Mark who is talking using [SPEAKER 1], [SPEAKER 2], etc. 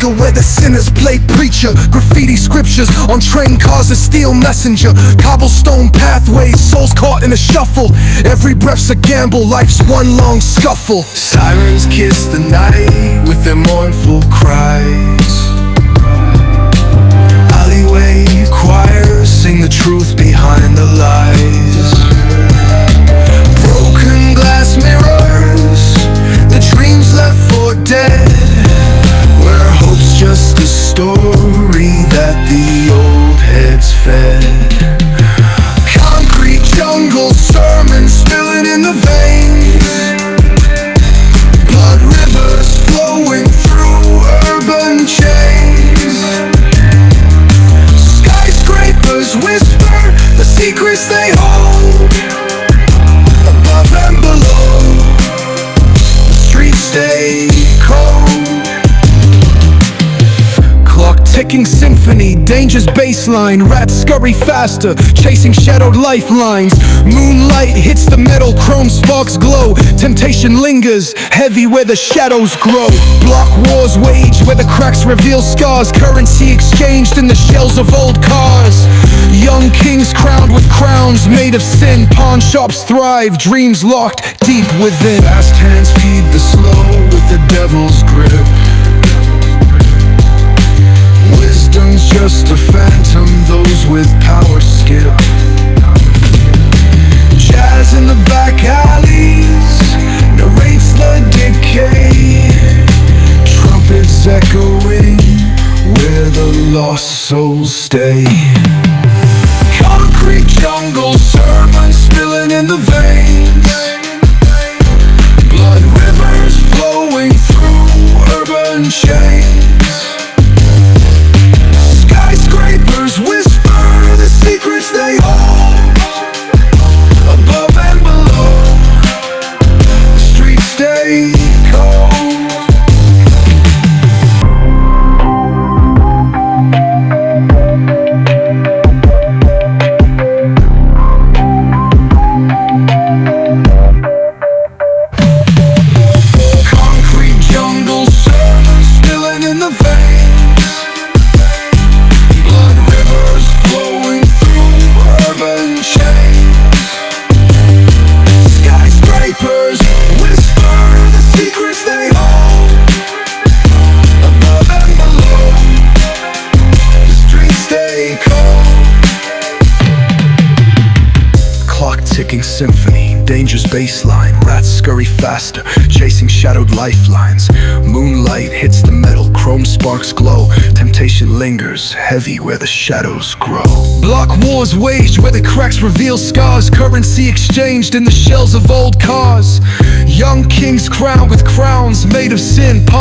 [SPEAKER 1] Omega, where the sinners play preacher. Graffiti scriptures on train cars, a steel messenger. Cobblestone pathways, souls caught in a shuffle. Every breath's a gamble, life's one long scuffle. Sirens kiss the night with their mournful cries. Alleyway choirs sing the truth behind the lies. Broken glass mirrors, the dreams left for dead, where hope's just a story that the old heads fed. Concrete jungle sermons spilling in the veins. Blood rivers flowing through urban chains. Skyscrapers whisper the secrets they hold. Above and below, the streets stay cold. Clock ticking symphony, danger's baseline. Rats scurry faster, chasing shadowed lifelines. Moonlight hits the metal, chrome sparks glow. Temptation lingers, heavy where the shadows grow. Block wars wage where the cracks reveal scars. Currency exchanged in the shells of old cars. Young kings crowned with crowns made of sin. Pawn shops thrive, dreams locked deep within. Fast hands feed the slow with the devil's grip. Wisdom's just a phantom, those with power skip. Jazz in the back alleys narrates the decay. Trumpets echoing where the lost souls stay. Concrete jungle sermons spilling in the veins. Blood rivers flowing through urban chains. Skyscrapers whisper the secrets they hold. Above and below, the streets stay cold. Concrete jungle sermons spilling in the veins. Blood rivers flowing through urban chains. Skyscrapers whisper the secrets they hold. Above and below, the streets stay cold. Clock ticking symphony, danger's baseline. Rats scurry faster, chasing shadowed lifelines. Moonlight hits the metal, chrome sparks glow. Temptation lingers, heavy where the shadows grow. Block wars waged where the cracks reveal scars. Currency exchanged in the shells of old cars. Young kings crowned with crowns made of sin.